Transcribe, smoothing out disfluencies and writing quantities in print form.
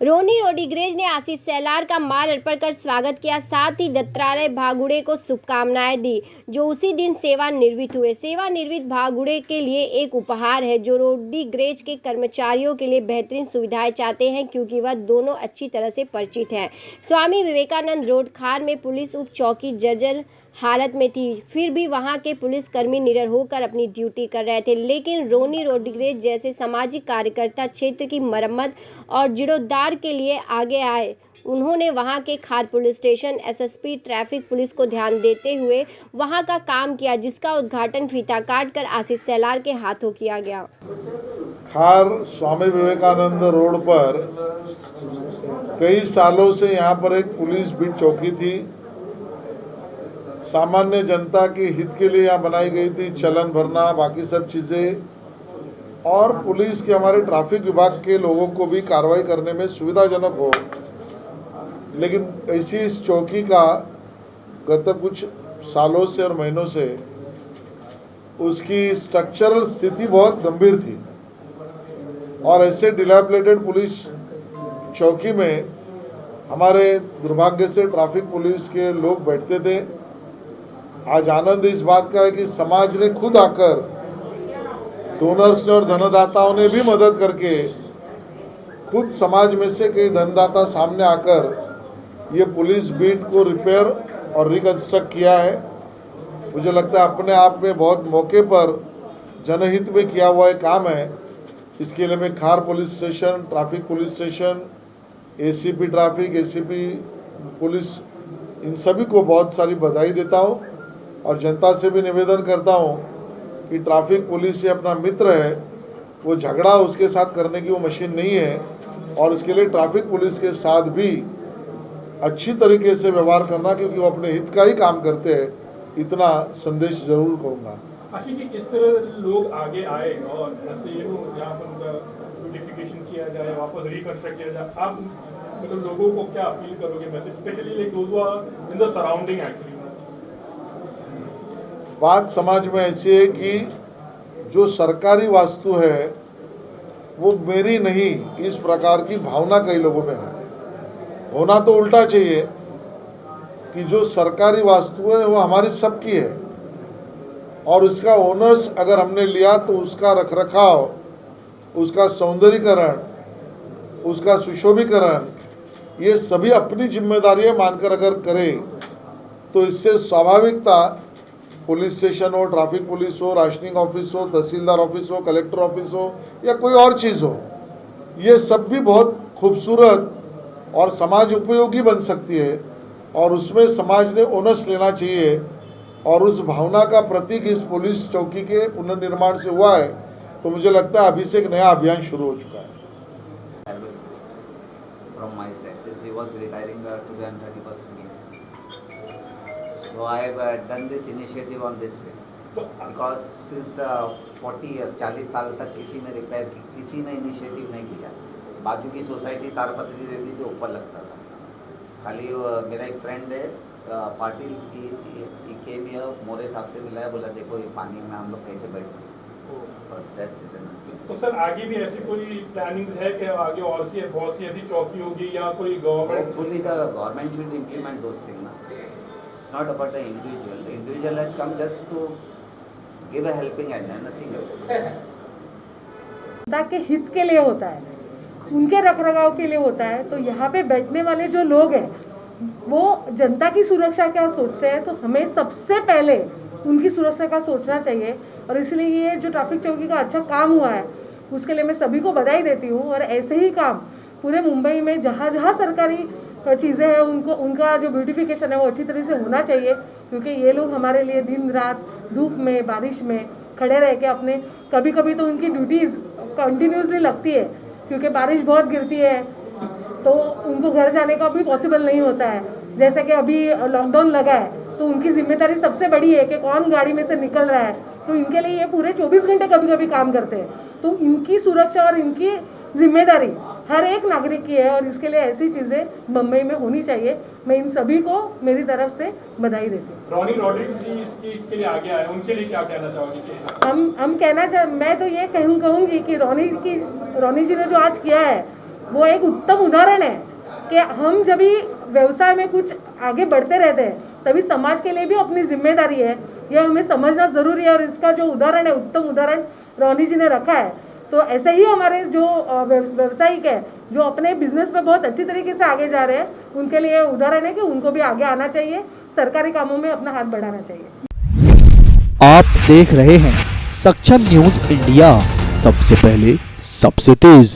रोनी Rodriguez ने आशीष seller का माल अर्पण कर स्वागत किया। साथ ही दत्तात्रेय भागुड़े को शुभकामनाएं दी, जो उसी दिन सेवानिवृत्त हुए। सेवानिवृत्त भागुड़े के लिए एक उपहार है, जो रोड्रिगेज के कर्मचारियों के लिए बेहतरीन सुविधाएं चाहते हैं, क्योंकि वह दोनों अच्छी तरह से परिचित हैं। स्वामी विवेकानंद रोड खार में पुलिस उप चौकी जर्जर हालत में थी, फिर भी वहां के पुलिसकर्मी निडर होकर अपनी ड्यूटी कर रहे थे। लेकिन रोनी रोड्रिगेज जैसे सामाजिक कार्यकर्ता क्षेत्र की मरम्मत और जीर्णोद्धार के लिए आगे आए। उन्होंने वहां के खार police station, SSP traffic police को ध्यान देते हुए वहां का काम किया, जिसका उद्घाटन फीता काटकर आशीष सेलार के हाथों किया गया। खार स्वामी विवेकानंद रोड पर कई सालों से यहाँ पर एक पुलिस बीट चौकी थी। सामान्य जनता के हित के लिए यहाँ बनाई गई थी, चलन भरना, बाकी सब चीज़ें, और पुलिस के हमारे ट्रैफिक विभाग के लोगों को भी कार्रवाई करने में सुविधाजनक हो। लेकिन ऐसी इस चौकी का गत कुछ सालों से और महीनों से उसकी स्ट्रक्चरल स्थिति बहुत गंभीर थी, और ऐसे डिलैपिडेटेड पुलिस चौकी में हमारे दुर्भाग्य से ट्रैफिक पुलिस के लोग बैठते थे। आज आनंद इस बात का है कि समाज ने खुद आकर, डोनर्स ने और धनदाताओं ने भी मदद करके, खुद समाज में से कई धनदाता सामने आकर ये पुलिस बीट को रिपेयर और रिकंस्ट्रक्ट किया है। मुझे लगता है अपने आप में बहुत मौके पर जनहित में किया हुआ एक काम है। इसके लिए मैं Khar police station, traffic police station, ACP traffic, ACP police, इन सभी को बहुत सारी बधाई देता हूँ, और जनता से भी निवेदन करता हूँ कि ट्रैफिक पुलिस से अपना मित्र है, वो झगड़ा उसके साथ करने की वो मशीन नहीं है, और इसके लिए ट्रैफिक पुलिस के साथ भी अच्छी तरीके से व्यवहार करना, क्योंकि वो अपने हित का ही काम करते हैं। इतना संदेश जरूर कहूँगा। आशीष जी, किस तरह लोग आगे आए और ऐसे यहाँ पर उनका ब्यूटिफिकेशन किया जाए, वापस रिकंस्ट्रक्ट किया जाए, आप मतलब लोगों को क्या अपील करोगे message, specially like those who are in the surrounding? Actually बात समाज में ऐसी है कि जो सरकारी वास्तु है वो मेरी नहीं, इस प्रकार की भावना कई लोगों में है। होना तो उल्टा चाहिए कि जो सरकारी वास्तु है वो हमारी सबकी है, और उसका ओनर्स अगर हमने लिया तो उसका रखरखाव, उसका सौंदर्यीकरण, उसका सुशोभीकरण, ये सभी अपनी जिम्मेदारी मानकर अगर करें तो इससे स्वाभाविकता पुलिस स्टेशन हो, ट्रैफिक पुलिस हो, राशनिंग ऑफिस हो, तहसीलदार ऑफिस हो, कलेक्टर ऑफिस हो, या कोई और चीज़ हो, ये सब भी बहुत खूबसूरत और समाज उपयोगी बन सकती है। और उसमें समाज ने ओनर्स लेना चाहिए, और उस भावना का प्रतीक इस पुलिस चौकी के पुनर्निर्माण से हुआ है। तो मुझे लगता है अभी से एक नया अभियान शुरू हो चुका है। From my side, since he was retiring to the 30% gain. So I have done this initiative on this way. Because since 40 years, 40 साल तक किसी ने रिपेयर की, किसी ने इनिशिएटिव नहीं किया। बाजू की सोसाइटी तारपत्री देती थी, ऊपर लगता था। खाली मेरा एक फ्रेंड है पाटिल, he came here, मोरे साहब से मिला है, बोला देखो ये पानी में हम लोग कैसे बैठ सकते। तो सर आगे भी ऐसी कोई प्लानिंग्स है कि आगे और सी बहुत सी ऐसी चौकी होगी या कोई government? Hopefully the government should implement those things. It's not about the individual. The individual has come just to give a helping hand and nothing else. जनता के हित के लिए होता है, उनके रखरखाव के लिए होता है। तो यहाँ पे बैठने वाले जो लोग हैं वो जनता की सुरक्षा क्या सोचते हैं, तो हमें सबसे पहले उनकी सुरक्षा का सोचना चाहिए। और इसलिए ये जो ट्रैफिक चौकी का अच्छा काम हुआ है उसके लिए मैं सभी को बधाई देती हूँ। और ऐसे ही काम पूरे मुंबई में जहाँ जहाँ सरकारी चीज़ें हैं उनका जो ब्यूटिफिकेशन है वो अच्छी तरह से होना चाहिए, क्योंकि ये लोग हमारे लिए दिन रात धूप में बारिश में खड़े रह के अपने, कभी कभी तो उनकी ड्यूटीज़ कंटिन्यूसली लगती है, क्योंकि बारिश बहुत गिरती है तो उनको घर जाने का भी पॉसिबल नहीं होता है। जैसे कि अभी लॉकडाउन लगा है तो उनकी जिम्मेदारी सबसे बड़ी है कि कौन गाड़ी में से निकल रहा है, तो इनके लिए ये पूरे 24 घंटे कभी कभी काम करते हैं। तो इनकी सुरक्षा और इनकी जिम्मेदारी हर एक नागरिक की है, और इसके लिए ऐसी चीज़ें मुंबई में होनी चाहिए। मैं इन सभी को मेरी तरफ से बधाई देती हूँ। रोनी रोड्रिगेज जी इसके लिए आगे आए, उनके लिए क्या कहना चाहोगे? हम कहना मैं तो ये कहूँगी कि रोनी जी ने जो आज किया है वो एक उत्तम उदाहरण है कि हम जब भी व्यवसाय में कुछ आगे बढ़ते रहते हैं तभी समाज के लिए भी अपनी जिम्मेदारी है, यह हमें समझना ज़रूरी है। और इसका जो उदाहरण है, उत्तम उदाहरण रोनी जी ने रखा है। तो ऐसे ही हमारे जो व्यवसायिक है जो अपने बिजनेस में बहुत अच्छी तरीके से आगे जा रहे हैं, उनके लिए उदाहरण है कि उनको भी आगे आना चाहिए, सरकारी कामों में अपना हाथ बढ़ाना चाहिए। आप देख रहे हैं सक्षम न्यूज इंडिया, सबसे पहले सबसे तेज।